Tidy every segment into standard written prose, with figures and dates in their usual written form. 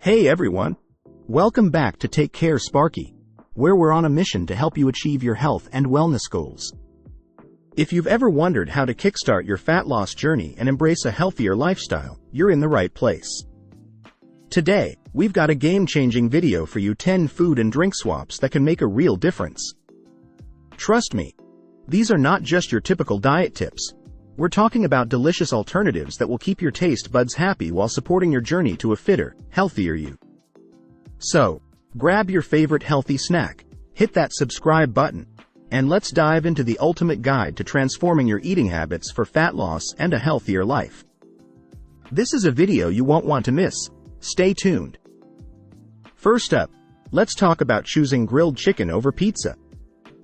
Hey everyone! Welcome back to Take Care Sparkee, where we're on a mission to help you achieve your health and wellness goals. If you've ever wondered how to kickstart your fat loss journey and embrace a healthier lifestyle, you're in the right place. Today, we've got a game-changing video for you: 10 food and drink swaps that can make a real difference. Trust me, these are not just your typical diet tips. We're talking about delicious alternatives that will keep your taste buds happy while supporting your journey to a fitter, healthier you. So, grab your favorite healthy snack, hit that subscribe button, and let's dive into the ultimate guide to transforming your eating habits for fat loss and a healthier life. This is a video you won't want to miss. Stay tuned. First up, let's talk about choosing grilled chicken over pizza.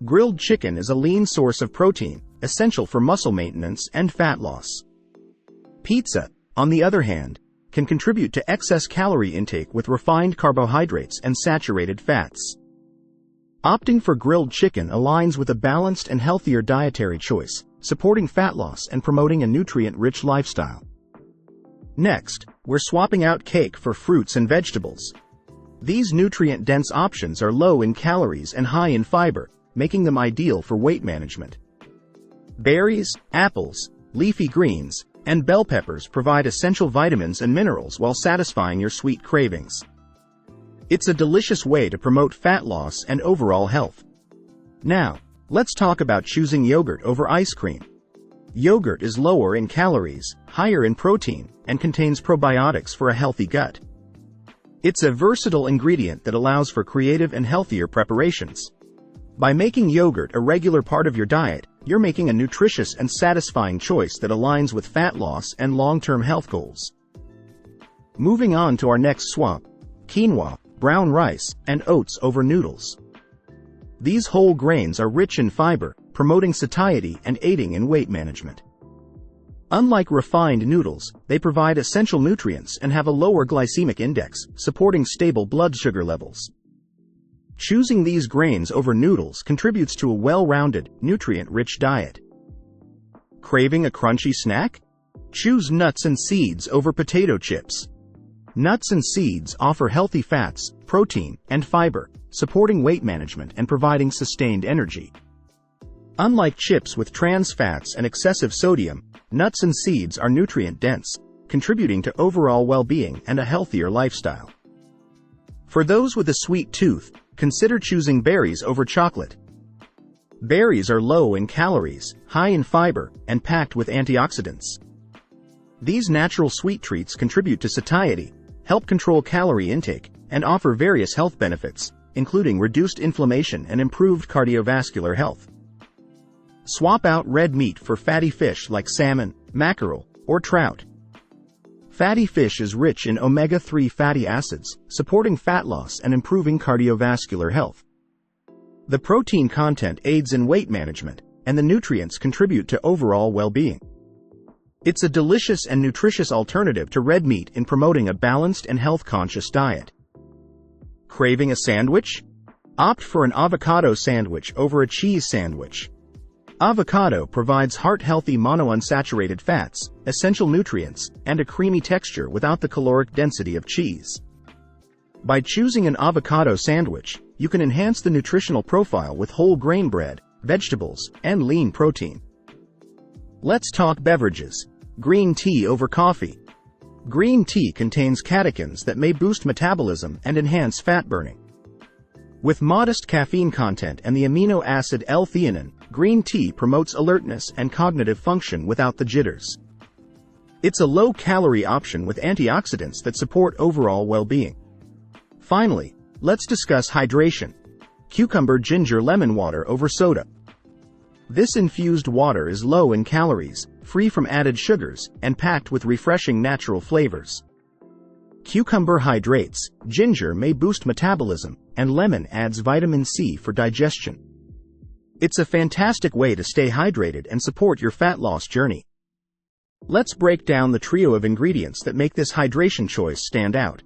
Grilled chicken is a lean source of protein, essential for muscle maintenance and fat loss. Pizza, on the other hand, can contribute to excess calorie intake with refined carbohydrates and saturated fats. Opting for grilled chicken aligns with a balanced and healthier dietary choice, supporting fat loss and promoting a nutrient-rich lifestyle. Next, we're swapping out cake for fruits and vegetables. These nutrient-dense options are low in calories and high in fiber, making them ideal for weight management. Berries, apples, leafy greens, and bell peppers provide essential vitamins and minerals while satisfying your sweet cravings. It's a delicious way to promote fat loss and overall health. Now, let's talk about choosing yogurt over ice cream. Yogurt is lower in calories, higher in protein, and contains probiotics for a healthy gut. It's a versatile ingredient that allows for creative and healthier preparations. By making yogurt a regular part of your diet, you're making a nutritious and satisfying choice that aligns with fat loss and long-term health goals. Moving on to our next swap: quinoa, brown rice, and oats over noodles. These whole grains are rich in fiber, promoting satiety and aiding in weight management. Unlike refined noodles, they provide essential nutrients and have a lower glycemic index, supporting stable blood sugar levels. Choosing these grains over noodles contributes to a well-rounded, nutrient-rich diet. Craving a crunchy snack? Choose nuts and seeds over potato chips. Nuts and seeds offer healthy fats, protein, and fiber, supporting weight management and providing sustained energy. Unlike chips with trans fats and excessive sodium, nuts and seeds are nutrient-dense, contributing to overall well-being and a healthier lifestyle. For those with a sweet tooth, consider choosing berries over chocolate. Berries are low in calories, high in fiber, and packed with antioxidants. These natural sweet treats contribute to satiety, help control calorie intake, and offer various health benefits, including reduced inflammation and improved cardiovascular health. Swap out red meat for fatty fish like salmon, mackerel, or trout. Fatty fish is rich in omega-3 fatty acids, supporting fat loss and improving cardiovascular health. The protein content aids in weight management, and the nutrients contribute to overall well-being. It's a delicious and nutritious alternative to red meat in promoting a balanced and health-conscious diet. Craving a sandwich? Opt for an avocado sandwich over a cheese sandwich. Avocado provides heart-healthy monounsaturated fats, essential nutrients, and a creamy texture without the caloric density of cheese. By choosing an avocado sandwich, you can enhance the nutritional profile with whole grain bread, vegetables, and lean protein. Let's talk beverages. Green tea over coffee. Green tea contains catechins that may boost metabolism and enhance fat burning. With modest caffeine content and the amino acid L-theanine, green tea promotes alertness and cognitive function without the jitters. It's a low-calorie option with antioxidants that support overall well-being. Finally, let's discuss hydration. Cucumber ginger lemon water over soda. This infused water is low in calories, free from added sugars, and packed with refreshing natural flavors. Cucumber hydrates, ginger may boost metabolism, and lemon adds vitamin C for digestion. It's a fantastic way to stay hydrated and support your fat loss journey. Let's break down the trio of ingredients that make this hydration choice stand out.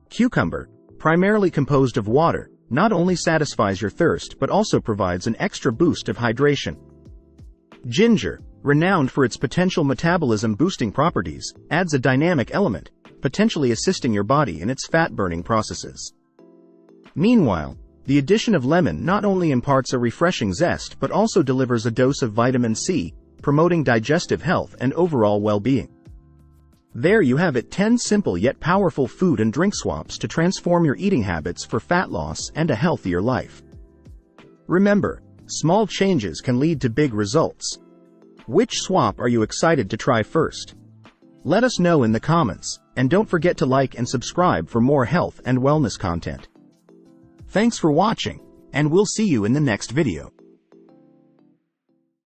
Cucumber, primarily composed of water, not only satisfies your thirst but also provides an extra boost of hydration. Ginger, renowned for its potential metabolism-boosting properties, adds a dynamic element, potentially assisting your body in its fat-burning processes. Meanwhile, the addition of lemon not only imparts a refreshing zest but also delivers a dose of vitamin C, promoting digestive health and overall well-being. There you have it, 10 simple yet powerful food and drink swaps to transform your eating habits for fat loss and a healthier life. Remember, small changes can lead to big results. Which swap are you excited to try first? Let us know in the comments, and don't forget to like and subscribe for more health and wellness content. Thanks for watching, and we'll see you in the next video.